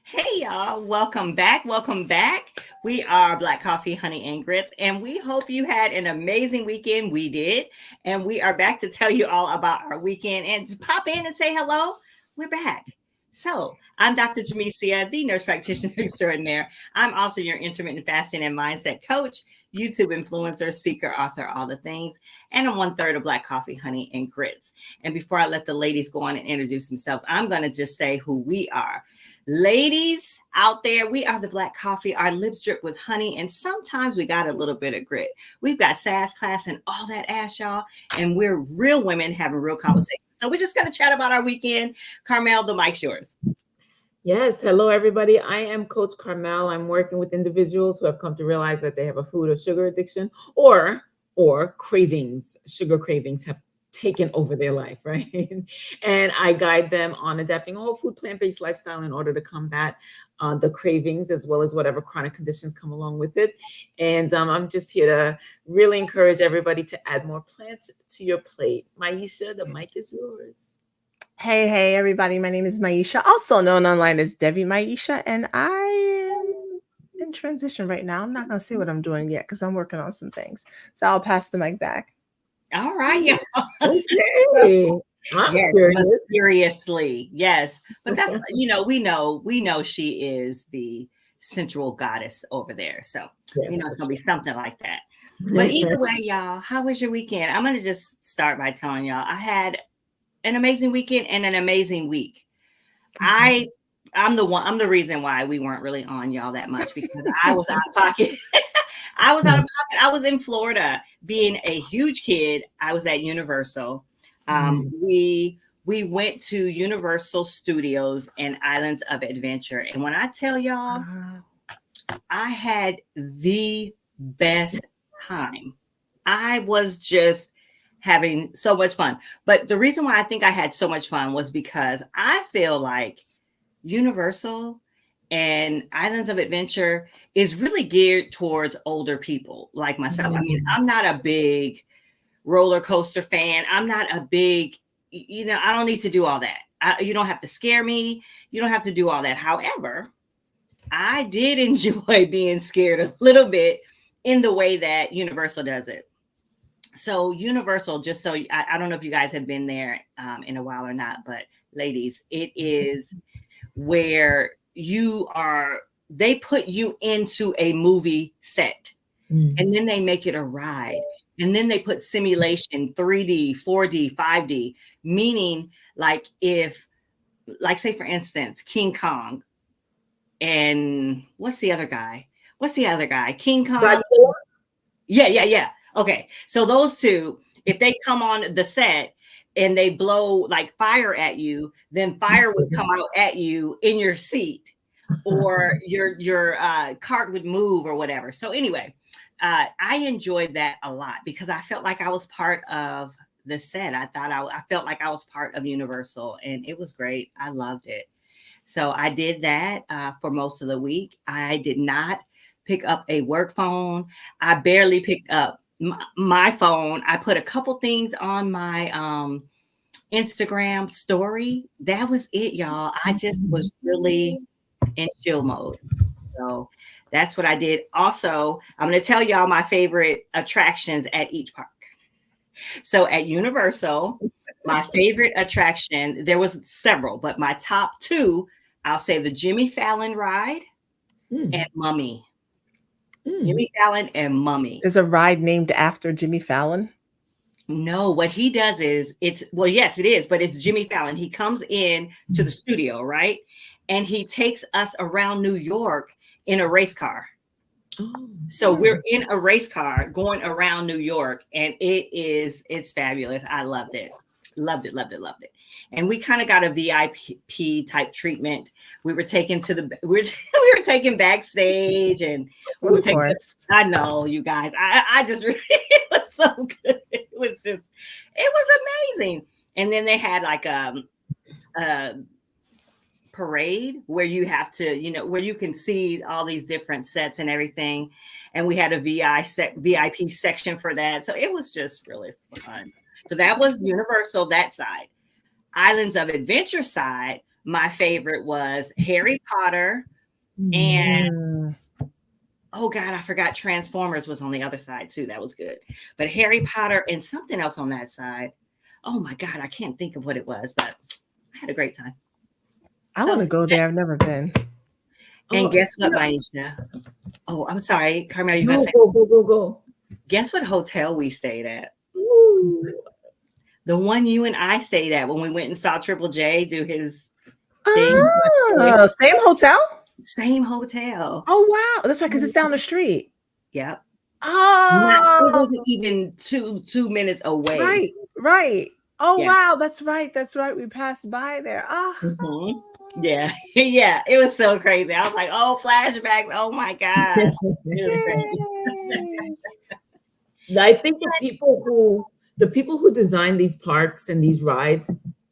Hey y'all, welcome back. Welcome back. We are Black Coffee, Honey, and Grits, and we hope you had an amazing weekend. We did. And we are back to tell you all about our weekend and just pop in and say hello. We're back. So, I'm Dr. Jamesia, the nurse practitioner extraordinaire. I'm also your intermittent fasting and mindset coach, YouTube influencer, speaker, author, all the things. And I'm one third of Black Coffee, Honey, and Grits. And before I let the ladies go on and introduce themselves, I'm going to just say who we are. Ladies out there, we are the Black Coffee. Our lips drip with honey, and sometimes we got a little bit of grit. We've got sass class and all that ass, y'all, and we're real women having real conversations. So we're just going to chat about our weekend. Carmel, the mic's yours. Yes. Hello, everybody. I am Coach Carmel. I'm working with individuals who have come to realize that they have a food or sugar addiction or cravings. Sugar cravings have taken over their life, right? And I guide them on adapting a whole food plant-based lifestyle in order to combat the cravings as well as whatever chronic conditions come along with it. And I'm just here to really encourage everybody to add more plants to your plate. Maisha, the mic is yours. Hey, everybody. My name is Maisha, also known online as Debbie Maisha, and I am in transition right now. I'm not going to say what I'm doing yet because I'm working on some things. So I'll pass the mic back. All right, y'all. Okay. Yes, seriously. Yes. But that's, we know she is the sensual goddess over there. So, it's going to be something like that. But either way, y'all, how was your weekend? I'm going to just start by telling y'all I had an amazing weekend and an amazing week. I'm the reason why we weren't really on y'all that much because I was out of pocket. I was in Florida being a huge kid. I was at Universal. We went to Universal Studios and Islands of Adventure. And when I tell y'all, I had the best time. I was just having so much fun. But the reason why I think I had so much fun was because I feel like Universal and Islands of Adventure is really geared towards older people like myself. I mean, I'm not a big roller coaster fan. I'm not a big, I don't need to do all that. You don't have to scare me. You don't have to do all that. However, I did enjoy being scared a little bit in the way that Universal does it. So Universal, just so I don't know if you guys have been there in a while or not, but ladies, it is where they put you into a movie set and then they make it a ride. And then they put simulation 3D, 4D, 5D, meaning like say for instance, King Kong and what's the other guy? King Kong. Yeah. Okay. So those two, if they come on the set and they blow like fire at you, then fire would come out at you in your seat or your cart would move or whatever. So anyway, I enjoyed that a lot because I felt like I was part of the set. I felt like I was part of Universal and it was great. I loved it. So I did that for most of the week. I did not pick up a work phone. I barely picked up my phone. I put a couple things on my Instagram story. That was it, y'all. I just was really in chill mode. So that's what I did. Also, I'm going to tell y'all my favorite attractions at each park. So at Universal, my favorite attraction, there was several, but my top two, I'll say the Jimmy Fallon ride and Mummy. Jimmy Fallon and Mummy. There's a ride named after Jimmy Fallon? No, what he does is yes, it is, but it's Jimmy Fallon. He comes in to the studio, right? And he takes us around New York in a race car. So we're in a race car going around New York and it's fabulous. I loved it. Loved it. And we kind of got a VIP type treatment. We were taken we were taken backstage and I know you guys, I just really, it was so good. It was amazing. And then they had like a parade where you have to, where you can see all these different sets and everything. And we had a VIP section for that. So it was just really fun. So that was Universal, that side. Islands of Adventure side my favorite was Harry Potter and oh God, I forgot Transformers was on the other side too. That was good. But Harry Potter and something else on that side. Oh my God, I can't think of what it was, but I had a great time. I want to go there. I've never been. And guess what, Maisha? Oh, I'm sorry, Carmel. You gonna say? Go. Guess what hotel we stayed at? Ooh. The one you and I stayed at when we went and saw Triple J do his thing. Same hotel? Same hotel. Oh wow, that's right, because it's down the street. Yep. Oh, it wasn't even two minutes away. Right. Oh wow, that's right. We passed by there. Yeah, yeah. It was so crazy. I was like, oh, flashbacks. Oh my gosh. I think the people who design these parks and these rides,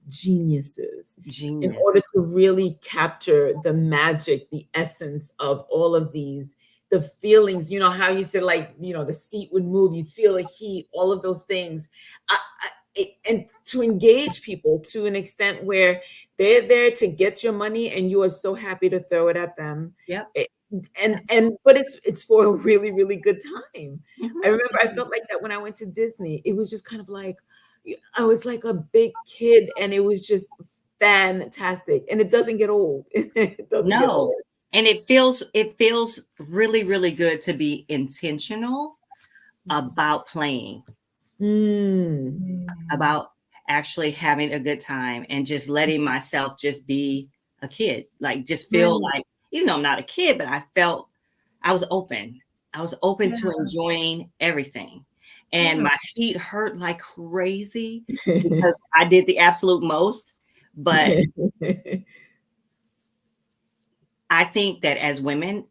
geniuses. In order to really capture the magic, the essence of all of these, the feelings, how you said, like, the seat would move, you'd feel the heat, all of those things. And to engage people to an extent where they're there to get your money and you are so happy to throw it at them. Yeah. But it's for a really, really good time. I remember I felt like that when I went to Disney. It was just kind of like, I was like a big kid and it was just fantastic. And it doesn't get old. It doesn't get old. And it feels really, really good to be intentional about playing. About actually having a good time and just letting myself just be a kid, like just feel like, even though I'm not a kid, but I felt I was open to enjoying everything. And my feet hurt like crazy because I did the absolute most. But I think that as women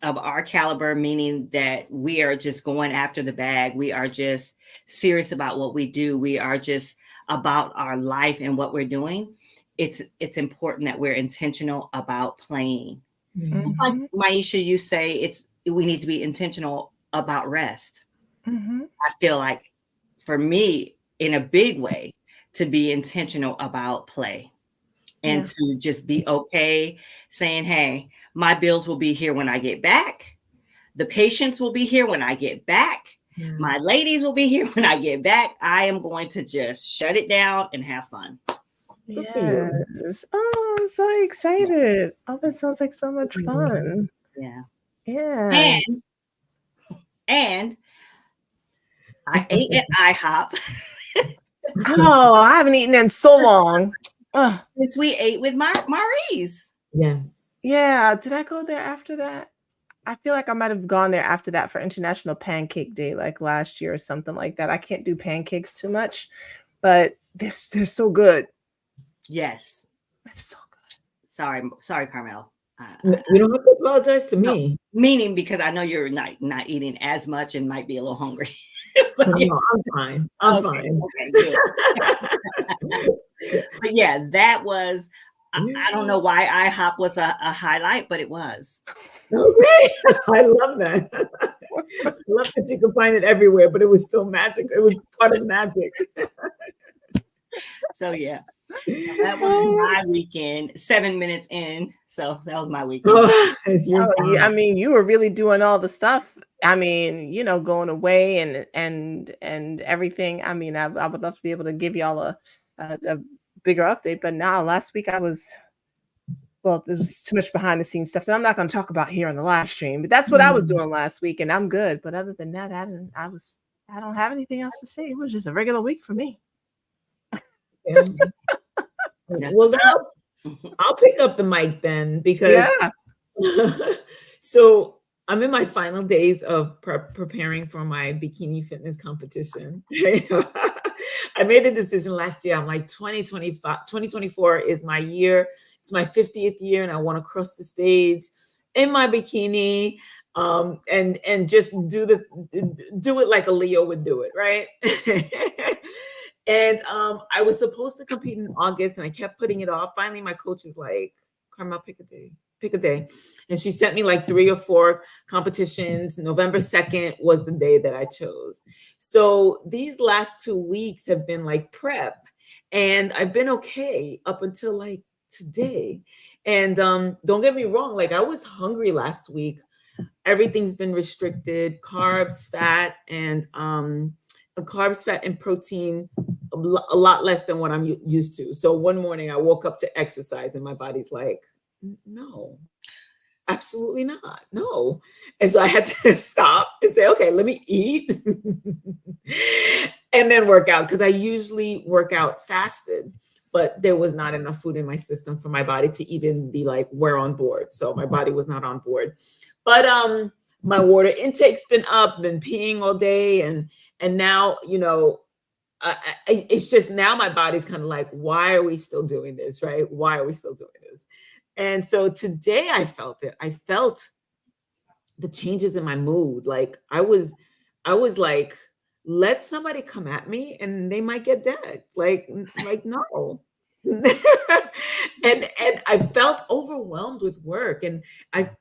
of our caliber, meaning that we are just going after the bag, we are just serious about what we do, we are just about our life and what we're doing, it's important that we're intentional about playing. Just like Maisha, you say, we need to be intentional about rest. I feel like for me, in a big way, to be intentional about play and to just be okay saying, hey, my bills will be here when I get back. The patients will be here when I get back. My ladies will be here when I get back. I am going to just shut it down and have fun. Yes. Oh, I'm so excited. Oh, that sounds like so much fun. Yeah. And I ate at IHOP. Oh, I haven't eaten in so long. Since we ate with Maurice. Yes. Yeah. Did I go there after that? I feel like I might have gone there after that for International Pancake Day, like last year or something like that. I can't do pancakes too much, but they're so good. Yes. They're so good. Sorry, Carmel. You don't have to apologize to me. No, meaning because I know you're not eating as much and might be a little hungry. But no, I'm fine. I'm fine. Okay, good. But yeah, that was, I don't know why IHOP was a highlight, but it was. Okay. I love that. I love that you can find it everywhere, but it was still magic. It was part of magic. So yeah, that was my weekend. 7 minutes in, so that was my weekend. I mean, you were really doing all the stuff. I mean, going away and everything. I mean, I would love to be able to give y'all a bigger update, but now last week there was too much behind the scenes stuff that I'm not going to talk about here on the live stream, but that's what I was doing last week, and I'm good. But other than that, I don't have anything else to say. It was just a regular week for me. Well, I'll pick up the mic then, because so I'm in my final days of preparing for my bikini fitness competition. I made a decision last year. I'm like, 2024 is my year. It's my 50th year, and I want to cross the stage in my bikini, and just do it like a Leo would do it, right? And I was supposed to compete in August, and I kept putting it off. Finally, my coach is like, Carmel, pick a day. And she sent me like 3 or 4 competitions. November 2nd was the day that I chose. So these last 2 weeks have been like prep, and I've been okay up until like today. And don't get me wrong, like I was hungry last week. Everything's been restricted, carbs, fat, and protein, a lot less than what I'm used to. So one morning I woke up to exercise and my body's like, no, absolutely not. No. And so I had to stop and say, okay, let me eat and then work out, because I usually work out fasted, but there was not enough food in my system for my body to even be like, we're on board. So my body was not on board. But my water intake's been up, been peeing all day, and now, you know, it's just now my body's kind of like, why are we still doing this, right? Why are we still doing this? And so today I felt it. I felt the changes in my mood. Like I was like, let somebody come at me and they might get dead. Like no. and I felt overwhelmed with work, and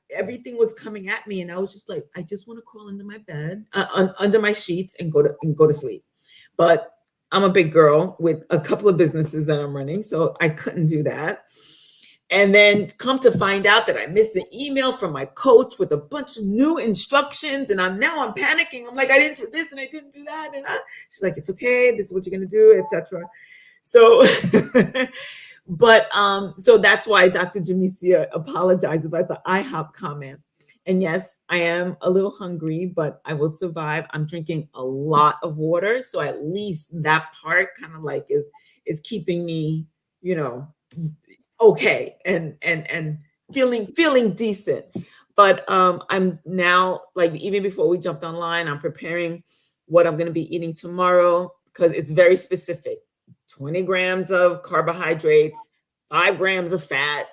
everything was coming at me, and I was just like, I just want to crawl under my bed, under my sheets, and go to sleep. But I'm a big girl with a couple of businesses that I'm running, so I couldn't do that. And then come to find out that I missed an email from my coach with a bunch of new instructions, and I'm panicking. I'm like, I didn't do this and I didn't do that, and she's like, it's okay, this is what you're gonna do, etc. So, but so that's why Dr. Jamesia apologized about the IHOP comment. And yes, I am a little hungry, but I will survive. I'm drinking a lot of water, so at least that part kind of like is keeping me, you know, okay and feeling decent. But I'm now, like, even before we jumped online, I'm preparing what I'm going to be eating tomorrow, because it's very specific. 20 grams of carbohydrates, 5 grams of fat,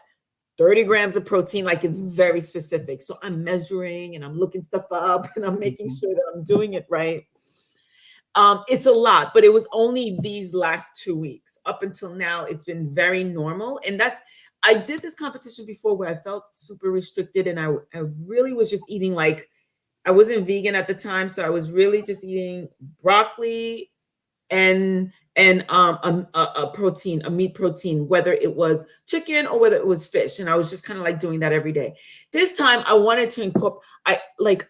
30 grams of protein. Like, it's very specific. So I'm measuring and I'm looking stuff up and I'm making sure that I'm doing it right. It's a lot, but it was only these last 2 weeks. Up until now, it's been very normal. And I did this competition before where I felt super restricted, and I really was just eating, like, I wasn't vegan at the time. So I was really just eating broccoli and a protein, a meat protein, whether it was chicken or whether it was fish. And I was just kind of like doing that every day. This time I wanted to incorporate,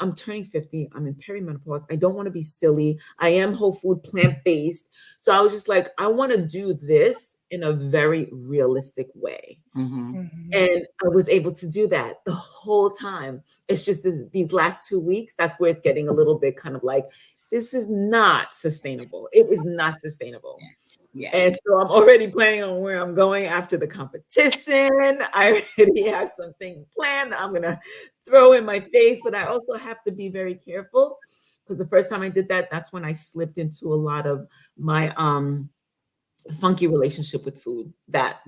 I'm turning 50. I'm in perimenopause. I don't want to be silly. I am whole food, plant-based. So I was just like, I want to do this in a very realistic way. And I was able to do that the whole time. It's just these last 2 weeks, that's where it's getting a little bit kind of like, this is not sustainable. It is not sustainable. Yeah. And so I'm already planning on where I'm going after the competition. I already have some things planned that I'm going to throw in my face, but I also have to be very careful, because the first time I did that, that's when I slipped into a lot of my funky relationship with food. That's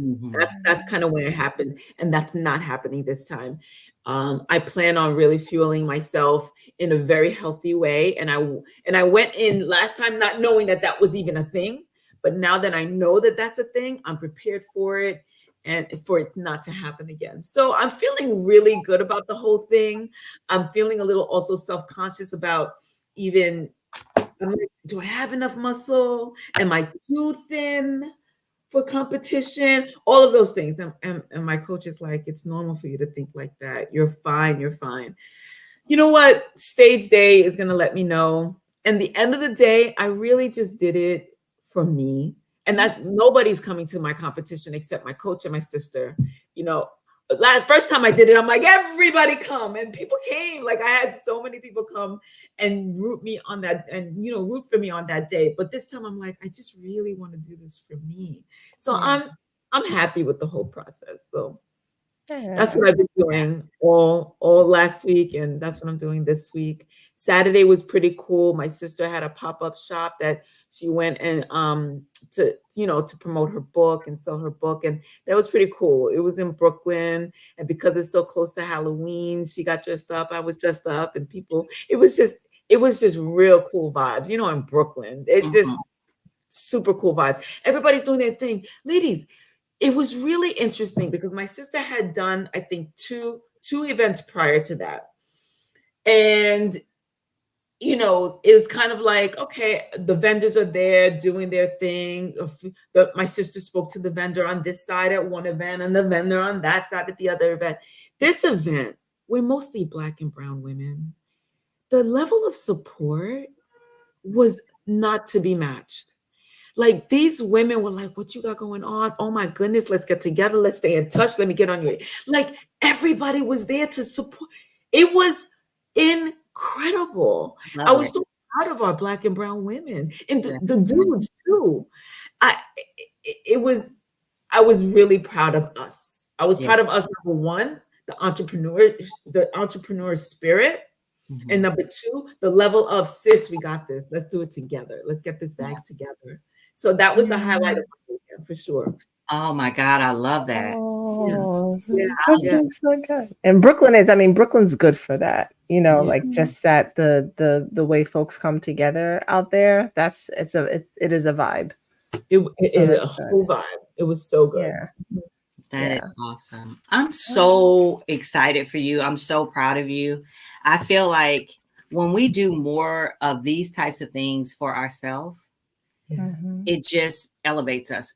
kind of when it happened, and that's not happening this time. I plan on really fueling myself in a very healthy way, and I went in last time not knowing that was even a thing, but now that I know that that's a thing, I'm prepared for it and for it not to happen again. So I'm feeling really good about the whole thing. I'm feeling a little also self-conscious about even, I'm like, do I have enough muscle? Am I too thin for competition? All of those things. And my coach is like, it's normal for you to think like that. You're fine. You're fine. You know what? Stage day is going to let me know. And the end of the day, I really just did it for me. And that nobody's coming to my competition except my coach and my sister. You know, first time I did it, I'm like, everybody come, and people came. Like, I had so many people come and root me on that, and, you know, root for me on that day. But this time I'm like, I just really want to do this for me. So I'm happy with the whole process. So that's what I've been doing all last week, and that's what I'm doing this week. Saturday was pretty cool. My sister had a pop-up shop that she went and to promote her book and sell her book, and that was pretty cool. It was in Brooklyn, and because it's so close to Halloween, she got dressed up. I was dressed up, and it was just real cool vibes. You know, in Brooklyn, it just super cool vibes. Everybody's doing their thing, ladies. It was really interesting because my sister had done, I think, two events prior to that. And you know, it was kind of like, okay, the vendors are there doing their thing. My sister spoke to the vendor on this side at one event and the vendor on that side at the other event. This event, we're mostly Black and brown women. The level of support was not to be matched. Like, these women were like, what you got going on? Oh my goodness, let's get together. Let's stay in touch. Let me get on your, like, everybody was there to support. It was incredible. I was so proud of our Black and brown women and the dudes too. I was really proud of us. I was proud of us. Number one, the entrepreneur spirit. Mm-hmm. And number two, the level of, sis, we got this. Let's do it together. Let's get this bag together. So that was the highlight of my weekend for sure. Oh my God, I love that. Oh, that's so good. And Brooklyn's good for that. You know, like just that the way folks come together out there. It is a vibe. It is a whole vibe. It was so good. Yeah. That is awesome. I'm so excited for you. I'm so proud of you. I feel like when we do more of these types of things for ourselves, it just elevates us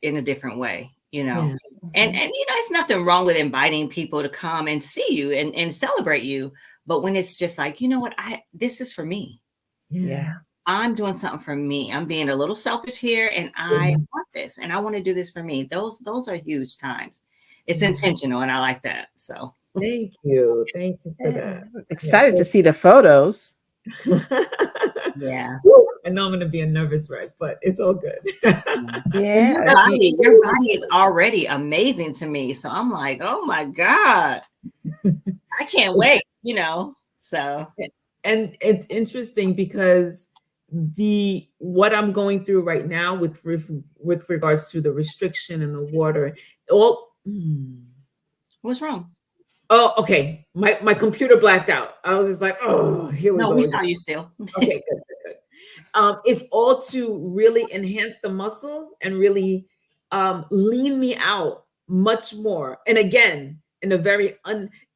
in a different way, you know. And you know, it's nothing wrong with inviting people to come and see you and celebrate you. But when it's just like, you know what, this is for me. Yeah. I'm doing something for me. I'm being a little selfish here, and I want this, and I want to do this for me. Those are huge times. It's intentional, and I like that. So thank you for that. Excited to see the photos. Yeah, I know I'm going to be a nervous wreck, but it's all good. Your body is already amazing to me, so I'm like, oh my God, I can't wait. You know, so and it's interesting because what I'm going through right now with regards to the restriction and the water, what's wrong? Oh, okay. My computer blacked out. I was just like, oh, here we go. No, we saw you still. Okay, good. It's all to really enhance the muscles and really lean me out much more. And again, in a very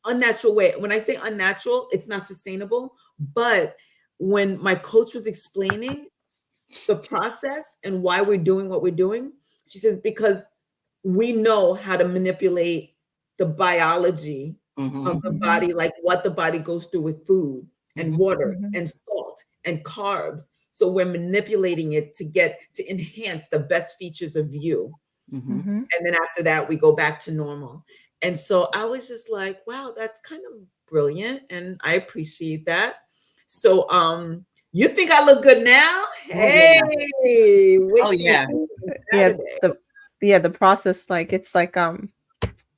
unnatural way. When I say unnatural, it's not sustainable, but when my coach was explaining the process and why we're doing what we're doing, she says, because we know how to manipulate the biology of the body, like what the body goes through with food and water and salt and carbs. So we're manipulating it to enhance the best features of you. And then after that, we go back to normal. And so I was just like, wow, that's kind of brilliant. And I appreciate that. So you think I look good now? Hey, the process, like it's like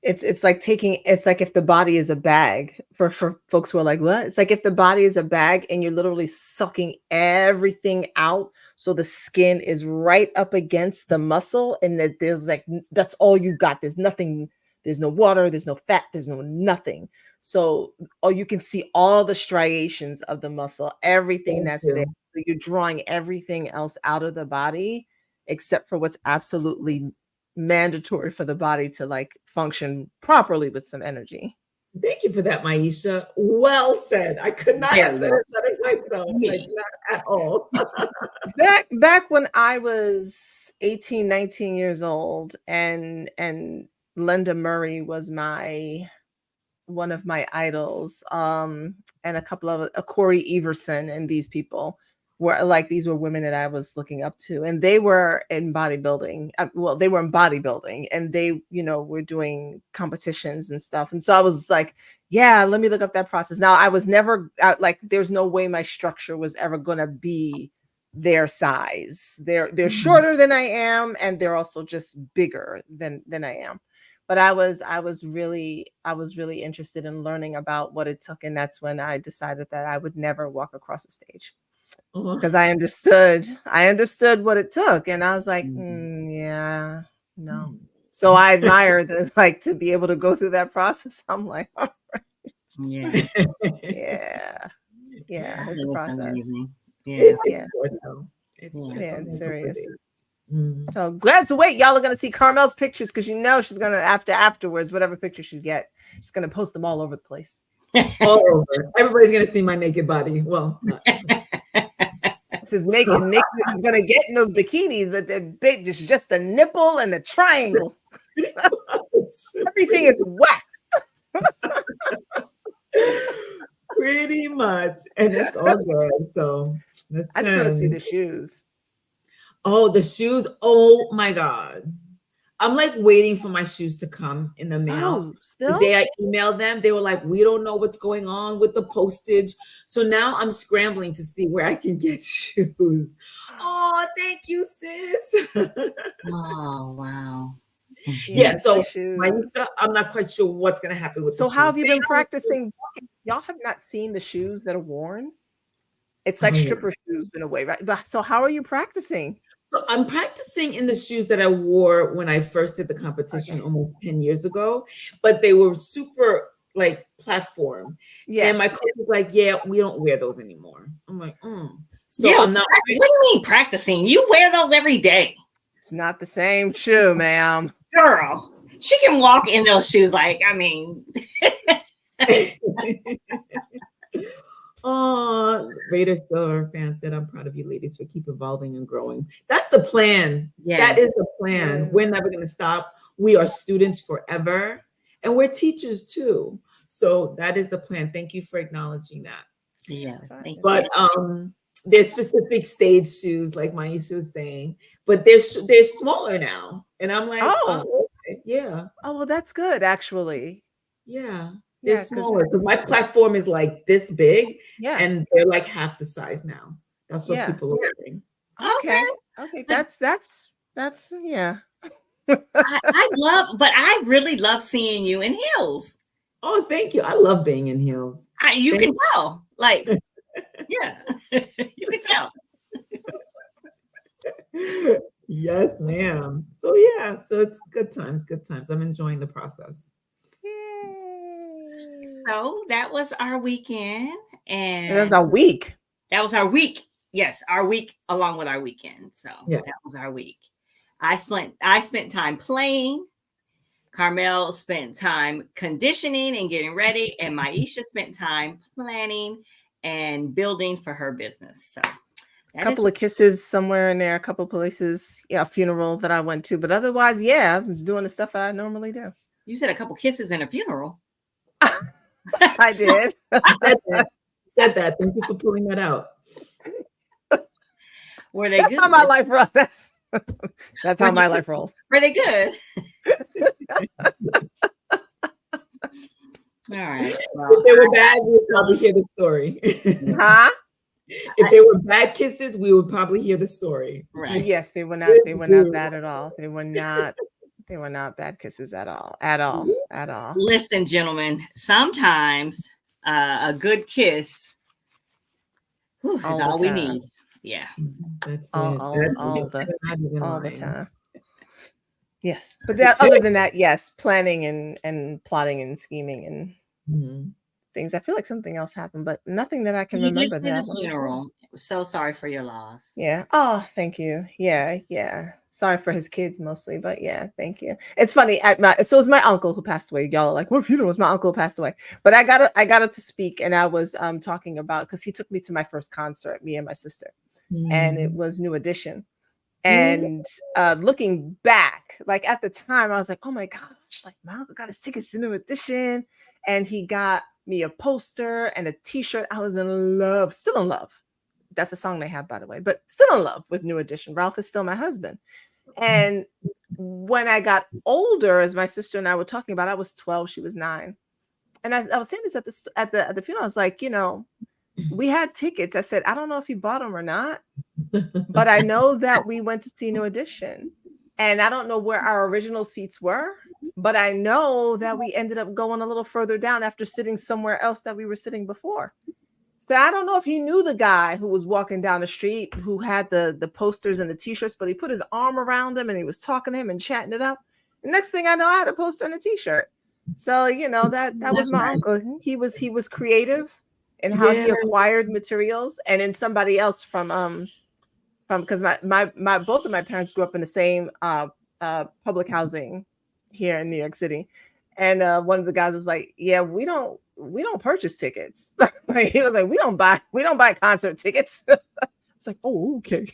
it's like if the body is a bag for folks who are like, what? It's like if the body is a bag and you're literally sucking everything out, so the skin is right up against the muscle, and that there's like, that's all you got. There's nothing. There's no water. There's no fat. There's no nothing. So you can see all the striations of the muscle, everything that's there. So you're drawing everything else out of the body except for what's absolutely mandatory for the body to like function properly with some energy. Thank you for that, Maisha. Well said. I could not have said it myself, like, not at all. back when I was 18, 19 years old, and Linda Murray was one of my idols, and a couple of Corey Everson, and these people were like, these were women that I was looking up to, and they were in bodybuilding. They were in bodybuilding, and they, were doing competitions and stuff. And so I was like, yeah, let me look up that process. Now, I was never like, there's no way my structure was ever going to be their size. They're shorter than I am, and they're also just bigger than I am. But I was really interested in learning about what it took, and that's when I decided that I would never walk across the stage, because I understood what it took, and I was like, yeah, no. So I admire to be able to go through that process. I'm like, all right. yeah, it's a process. Amazing. It's serious. So glad to wait. Y'all are gonna see Carmel's pictures, because she's gonna afterwards, whatever picture she's gonna post them all over the place. all over. Everybody's gonna see my naked body. Well, not. This is naked. Naked is gonna get in those bikinis that they're big, just the nipple and the triangle. Everything is wax. Pretty much, and it's all good. So I just want to see the shoes. Oh, the shoes! Oh my God, I'm like waiting for my shoes to come in the mail. Oh, still? The day I emailed them, they were like, "We don't know what's going on with the postage." So now I'm scrambling to see where I can get shoes. Oh, thank you, sis. Oh, wow. Yeah, so shoes. I'm not quite sure what's going to happen with the So shoes. how have you been practicing? Y'all have not seen the shoes that are worn? It's like stripper shoes in a way, right? But so how are you practicing? So I'm practicing in the shoes that I wore when I first did the competition almost 10 years ago, but they were super like platform. Yeah. And my coach was like, yeah, we don't wear those anymore. I'm like, So Yeah, I'm not. what do you mean practicing? You wear those every day. It's not the same shoe, ma'am. Girl, she can walk in those shoes like, I mean. Oh, Raiders Silver fan said, I'm proud of you ladies for keep evolving and growing. That's the plan. Yeah. That is the plan. We're never going to stop. We are students forever, and we're teachers too. So that is the plan. Thank you for acknowledging that. Yes. But there's specific stage shoes, like Maisha was saying, but they're smaller now. And I'm like, oh okay. Yeah. Oh, well, that's good, actually. Yeah. They're smaller because my platform is like this big, and they're like half the size now. That's what people are wearing. Okay. That's yeah. I really love seeing you in heels. Oh, thank you. I love being in heels. You can tell. Like, yeah, you can tell. Yes, ma'am. So so it's good times. I'm enjoying the process. So that was our weekend, and that was our week. That was our week. Yes, our week along with our weekend. So that was our week. I spent time playing. Carmel spent time conditioning and getting ready, and Maisha spent time planning and building for her business. So a couple of kisses somewhere in there, a couple of places, a funeral that I went to, but otherwise, I was doing the stuff I normally do. You said a couple kisses in a funeral. I did. Said that. Thank you for pulling that out. Were they good? That's how my life rolls. That's how my life rolls. Were they good? All right. Well, if they were bad, we would probably hear the story. Huh? If they were bad kisses, we would probably hear the story. Right. Yes, they were not. They were not bad at all. They were not. They were not bad kisses at all. At all. At all. Listen, gentlemen. Sometimes a good kiss is all we need. Yeah. That's all the time. Yes, but other than that, yes, planning and plotting and scheming and things. I feel like something else happened, but nothing that I can remember. Just in the funeral. So sorry for your loss. Yeah. Oh, thank you. Yeah. Sorry for his kids mostly, but thank you. It's funny. So it was my uncle who passed away. Y'all are like, what funeral? Was my uncle who passed away? But I got up to speak, and I was talking about, because he took me to my first concert, me and my sister, and it was New Edition. And looking back, like at the time, I was like, oh my gosh, like my uncle got his tickets to New Edition, and he got me a poster and a t-shirt. I was in love, still in love. That's a song they have, by the way, but still in love with New Edition. Ralph is still my husband. And when I got older, as my sister and I were talking about, I was 12, she was 9. And I was saying this at the funeral. I was like, we had tickets. I said, I don't know if he bought them or not, but I know that we went to see New Edition. And I don't know where our original seats were, but I know that we ended up going a little further down after sitting somewhere else that we were sitting before. So I don't know if he knew the guy who was walking down the street who had the posters and the t-shirts, but he put his arm around him and he was talking to him and chatting it up. The next thing I know, I had a poster and a t-shirt. So, that was my uncle. He was creative in how he acquired materials, and in somebody else from because my both of my parents grew up in the same public housing here in New York City. And one of the guys was like, "Yeah, we don't purchase tickets." Like, he was like, "We don't buy concert tickets." It's like, "Oh, okay."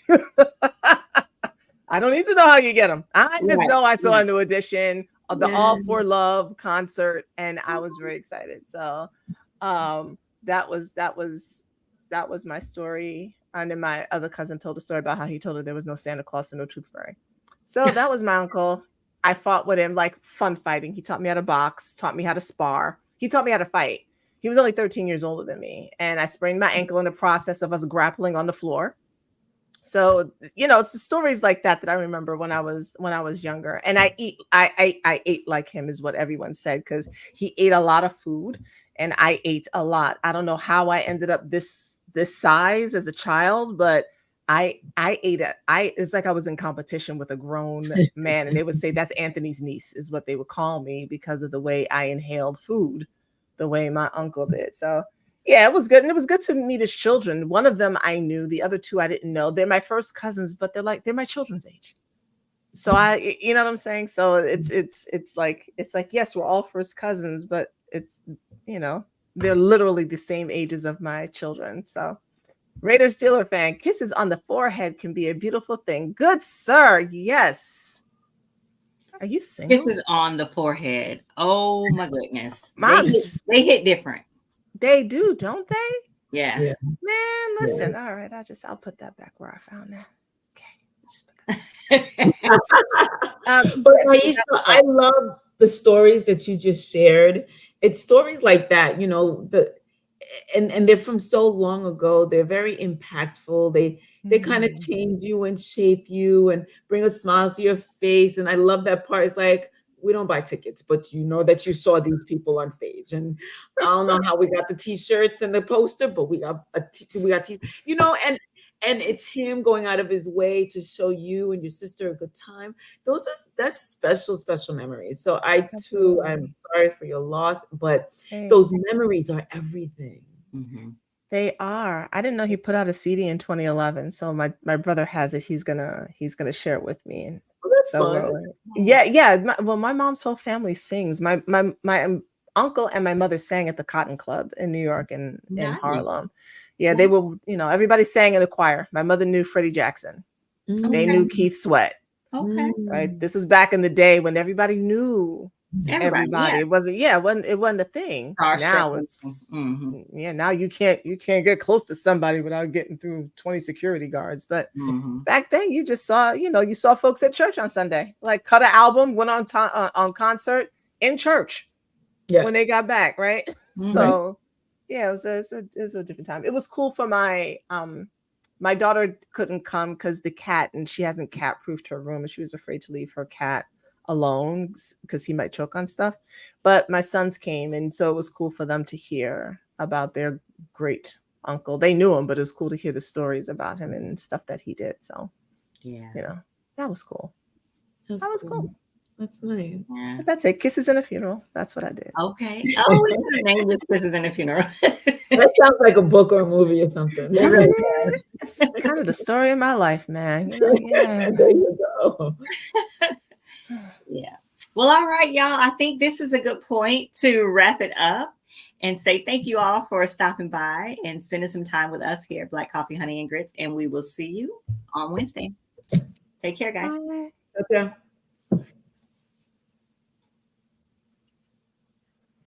I don't need to know how you get them. I just know I saw a new edition of the All for Love concert, and I was very excited. So that was my story. And then my other cousin told a story about how he told her there was no Santa Claus and no Tooth Fairy. So that was my uncle. I fought with him, like fun fighting. He taught me how to box, taught me how to spar. He taught me how to fight. He was only 13 years older than me, and I sprained my ankle in the process of us grappling on the floor. So, it's the stories like that I remember when I was younger. And I ate like him, is what everyone said, because he ate a lot of food and I ate a lot. I don't know how I ended up this size as a child, but I ate it. It's like I was in competition with a grown man, and they would say that's Anthony's niece, is what they would call me, because of the way I inhaled food, the way my uncle did. So yeah, it was good. And it was good to meet his children. One of them I knew, the other two I didn't know. They're my first cousins, but they're my children's age. So you know what I'm saying? So it's like, yes, we're all first cousins, but it's, they're literally the same ages of my children. So Raiders Steeler fan, kisses on the forehead can be a beautiful thing. Good, sir. Yes. Are you single? Kisses on the forehead. Oh my goodness. Mom, they hit different. They do, don't they? Yeah. Man, listen. All right, I'll put that back where I found that. Okay. But Aisha, I love the stories that you just shared. It's stories like that, and they're from so long ago. They're very impactful. They kind of change you and shape you and bring a smile to your face. And I love that part. It's like, we don't buy tickets, but you know that you saw these people on stage. And I don't know how we got the t-shirts and the poster, but we got and it's him going out of his way to show you and your sister a good time. That's special memories. So I too, I'm sorry for your loss, but those memories are everything. Mm-hmm. They are. I didn't know he put out a CD in 2011. So my brother has it. He's gonna share it with me. And that's fun. Yeah. My mom's whole family sings. My uncle and my mother sang at the Cotton Club in New York and in Harlem. Yeah, they were, everybody sang in a choir. My mother knew Freddie Jackson. They knew Keith Sweat. Okay. Right. This was back in the day when everybody knew everybody. Yeah. It wasn't a thing. Now it's now you can't get close to somebody without getting through 20 security guards. But back then you just saw, you saw folks at church on Sunday, like cut an album, went on concert in church when they got back, right? So yeah, it was a different time. It was cool for my my daughter couldn't come because the cat, and she hasn't cat proofed her room, and she was afraid to leave her cat alone because he might choke on stuff. But my sons came, and so it was cool for them to hear about their great uncle. They knew him, but it was cool to hear the stories about him and stuff that he did. So yeah, that was cool. That was cool. That's nice. Yeah. But that's it. Kisses in a funeral. That's what I did. Okay. Oh, we should name this Kisses in a Funeral. That sounds like a book or a movie or something. It's kind of the story of my life, man. Yeah. There you go. Yeah. Well, all right, y'all. I think this is a good point to wrap it up and say thank you all for stopping by and spending some time with us here at Black Coffee, Honey, and Grits. And we will see you on Wednesday. Take care, guys. Bye. Okay.